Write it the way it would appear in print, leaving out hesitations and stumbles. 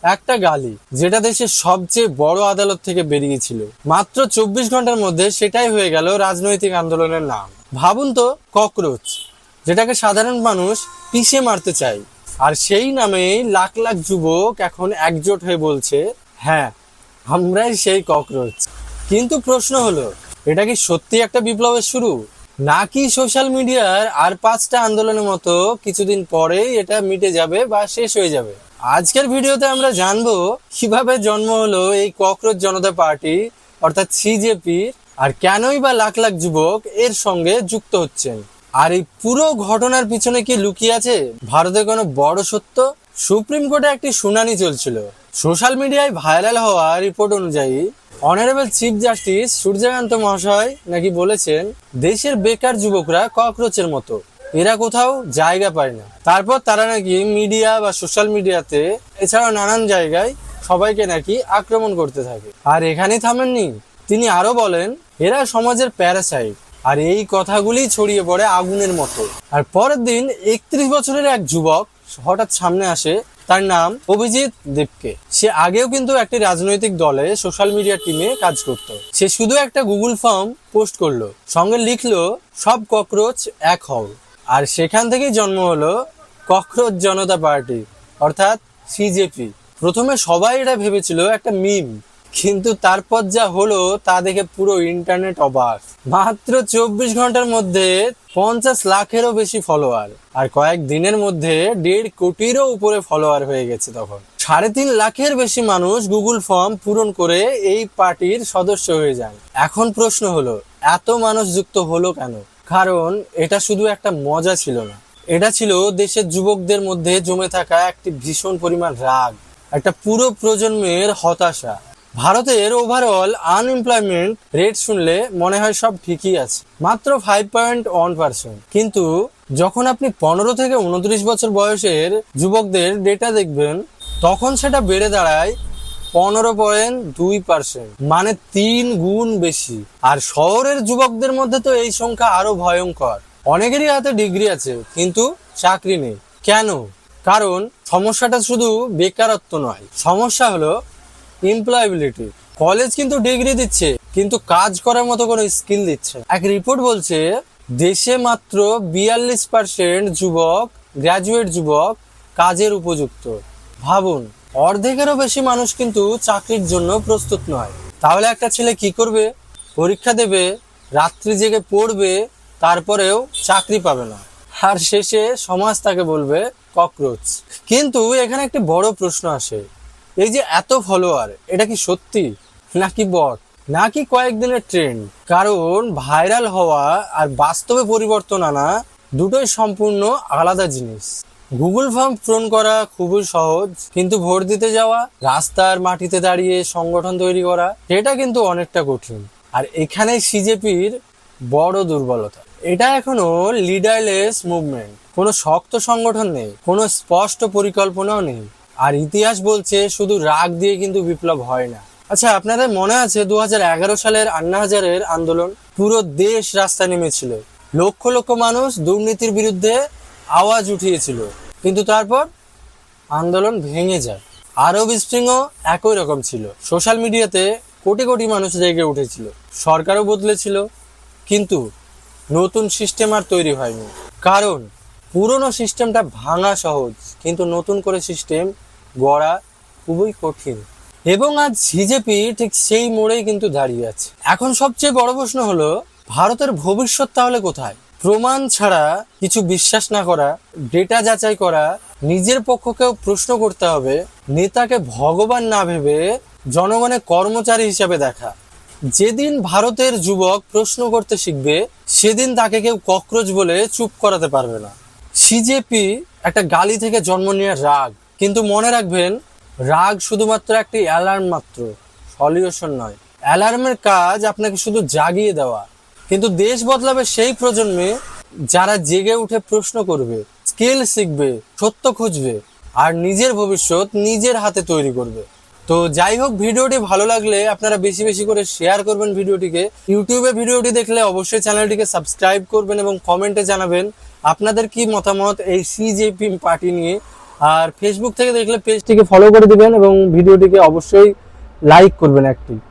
একটা গালি, যেটা দেশের সবচেয়ে বড় আদালত থেকে বেরিয়েছিল। মাত্র 24 ঘন্টার মধ্যে সেটাই হয়ে গেল রাজনৈতিক আন্দোলনের নাম। ভাবুন তো, ককরোচ, যেটাকে সাধারণ মানুষ পিষে মারতে চায়, আর সেই নামেই লাখ লাখ যুবক এখন একজোট হয়ে বলছে, হ্যাঁ, আমরাই সেই ককরোচ। কিন্তু প্রশ্ন হলো, এটা কি সত্যি একটা বিপ্লবের শুরু, নাকি সোশ্যাল মিডিয়ার আর 5টা আন্দোলনের মতো কিছুদিন পরেই এটা মিটে যাবে বা শেষ হয়ে যাবে? আজকের ভিডিওতে আমরা জানবো কিভাবে জন্ম হলো এই ককরোচ জনতা পার্টি অর্থাৎ সিজেপি, আর কেনই বা লাখ লাখ যুবক এর সঙ্গে যুক্ত হচ্ছেন। আর এই পুরো ঘটনার পিছনে কি লুকিয়ে আছে ভারতের কোনো বড় সত্য? সুপ্রিম কোর্টে একটি শুনানি চলছিল। সোশ্যাল মিডিয়ায় ভাইরাল হওয়া রিপোর্ট অনুযায়ী অনারেবল চিফ জাস্টিস সূর্যকান্ত মহাশয় নাকি বলেছেন, দেশের বেকার যুবকরা ককরোচের মতো, এরা কোথাও জায়গা পায় না। তারপর তারা নাকি মিডিয়া বা সোশ্যাল মিডিয়াতে এছাড়াও নানান জায়গায় সবাইকে নাকি আক্রমণ করতে থাকে। আর এখানেই থামেননি, তিনি আরো বলেন, এরা সমাজের প্যারাসাইট। আর এই কথাগুলি ছড়িয়ে পড়ে আগুনের মতো। আর পরের দিন 31 বছরের এক যুবক হঠাৎ সামনে আসে, তার নাম অভিজিৎ দেবকে। সে আগেও কিন্তু একটি রাজনৈতিক দলে সোশ্যাল মিডিয়া টিমে কাজ করত। সে শুধু একটা গুগল ফর্ম পোস্ট করলো, সঙ্গে লিখলো, সব ককরোচ এক হও। আর সেখান থেকেই জন্ম হলো ককরোচ জনতা পার্টি অর্থাৎ সিজেপি। প্রথমে সবাই এটা ভেবেছিল একটা মিম, কিন্তু তারপর যা হলো তা দেখে পুরো ইন্টারনেট অবাক। মাত্র 24 ঘন্টার মধ্যে 50 লাখেরও বেশি ফলোয়ার, আর কয়েক দিনের মধ্যে 1.5 কোটিরও উপরে ফলোয়ার হয়ে গেছে। তখন 3.5 লাখের বেশি মানুষ গুগল ফর্ম পূরণ করে এই পার্টির সদস্য হয়ে যান। এখন প্রশ্ন হলো, এত মানুষ যুক্ত হলো কেন? কারণ এটা শুধু একটা মজা ছিল না, এটা ছিল দেশের যুবকদের মধ্যে জমে থাকা একটি ভীষণ পরিমাণ রাগ, একটা পুরো প্রজন্মের হতাশা। ভারতের ওভারঅল আনএমপ্লয়মেন্ট রেট শুনলে মনে হয় সব ঠিকই আছে, মাত্র 5.1%। কিন্তু যখন আপনি 15 থেকে 29 বছর বয়সের যুবকদের ডেটা দেখবেন, তখন সেটা বেড়ে দাঁড়ায় 15.2%, মানে 3 গুণ বেশি। আর শহরের যুবকদের মধ্যে তো এই সংখ্যা আরো ভয়ঙ্কর। অনেকেরই হাতে ডিগ্রি আছে কিন্তু চাকরি নেই। কেন? কারণ সমস্যাটা শুধু বেকারত্ব নয়, সমস্যা হলো এমপ্লয়াবিলিটি। কলেজ কিন্তু ডিগ্রি দিচ্ছে, কিন্তু কাজ করার মতো কোনো স্কিল দিচ্ছে। এক রিপোর্ট বলছে, দেশে মাত্র 42% যুবক, গ্রাজুয়েট যুবক কাজের উপযুক্ত। ভাবুন, অর্ধেকেরও বেশি মানুষ কিন্তু চাকরির জন্য প্রস্তুত নয়। তাহলে একটা ছেলে কি করবে? পরীক্ষা দেবে, রাত্রি জেগে পড়বে, তারপরেও চাকরি পাবে না, আর শেষে সমাজ তাকে বলবে ককরোচ। কিন্তু এখানে একটি বড় প্রশ্ন আসে, এই যে এত ফলোয়ার, এটা কি সত্যি নাকি বট, নাকি কয়েকদিনের ট্রেন্ড? কারণ ভাইরাল হওয়া আর বাস্তবে পরিবর্তন আনা দুটোই সম্পূর্ণ আলাদা জিনিস। গুগল ফর্ম পূরণ করা খুবই সহজ, কিন্তু ভোট দিতে যাওয়া, রাস্তার মাটিতে দাঁড়িয়ে সংগঠন তৈরি করা, এটা কিন্তু অনেকটা কঠিন। আর এখানে সিজেপির বড় দুর্বলতা, এটা এখনো লিডারলেস মুভমেন্ট। কোনো শক্ত সংগঠন নেই, কোনো স্পষ্ট পরিকল্পনাও নেই। আর ইতিহাস বলছে, শুধু রাগ দিয়ে কিন্তু বিপ্লব হয় না। আচ্ছা, আপনাদের মনে আছে 2011 সালের আন্না হাজারের আন্দোলন? পুরো দেশ রাস্তায় নেমেছিল, লক্ষ লক্ষ মানুষ দুর্নীতির বিরুদ্ধে আওয়াজ উঠিয়েছিল, কিন্তু তারপর আন্দোলন ভেঙে যায়। আরব স্প্রিংও একই রকম ছিল। সোশ্যাল মিডিয়াতে কোটি কোটি মানুষ জেগে উঠেছিল, সরকারও বদলেছিল, কিন্তু নতুন সিস্টেম আর তৈরি হয়নি। কারণ পুরনো সিস্টেমটা ভাঙা সহজ, কিন্তু নতুন করে সিস্টেম গড়া খুবই কঠিন। এবং আজ সিজেপি ঠিক সেই মোড়েই কিন্তু দাঁড়িয়ে আছে। এখন সবচেয়ে বড় প্রশ্ন হলো, ভারতের ভবিষ্যৎ তাহলে কোথায়? প্রমাণ ছাড়া কিছু বিশ্বাস না করা, ডেটা যাচাই করা, নিজের পক্ষকেও প্রশ্ন করতে হবে, নেতাকে ভগবান না ভেবে জনগণের কর্মচারী হিসাবে দেখা। যেদিন ভারতের যুবক প্রশ্ন করতে শিখবে, সেদিন তাকে কেউ ককরোচ বলে চুপ করাতে পারবে না। সিজেপি একটা গালি থেকে জন্ম নেওয়া রাগ, কিন্তু মনে রাখবেন, রাগ শুধুমাত্র একটি অ্যালার্ম মাত্র, সলিউশন নয়। অ্যালার্মের কাজ আপনাকে শুধু জাগিয়ে দেওয়া, কিন্তু দেশ বদলাবে সেই প্রজন্মে যারা জেগে উঠে প্রশ্ন করবে, স্কিল শিখবে, সত্য খুঁজবে, আর নিজের ভবিষ্যৎ নিজের হাতে তৈরি করবে। তো যাই হোক, ভিডিওটি ভালো লাগলে আপনারা বেশি বেশি করে শেয়ার করবেন ভিডিওটিকে। ইউটিউবে ভিডিওটি দেখলে অবশ্যই চ্যানেলটিকে সাবস্ক্রাইব করবেন এবং কমেন্টে জানাবেন আপনাদের কি মতামত এই সিজেপি পার্টি নিয়ে। আর ফেসবুক থেকে দেখলে পেজটিকে ফলো করে দিবেন এবং ভিডিওটিকে অবশ্যই লাইক করবেন একটি।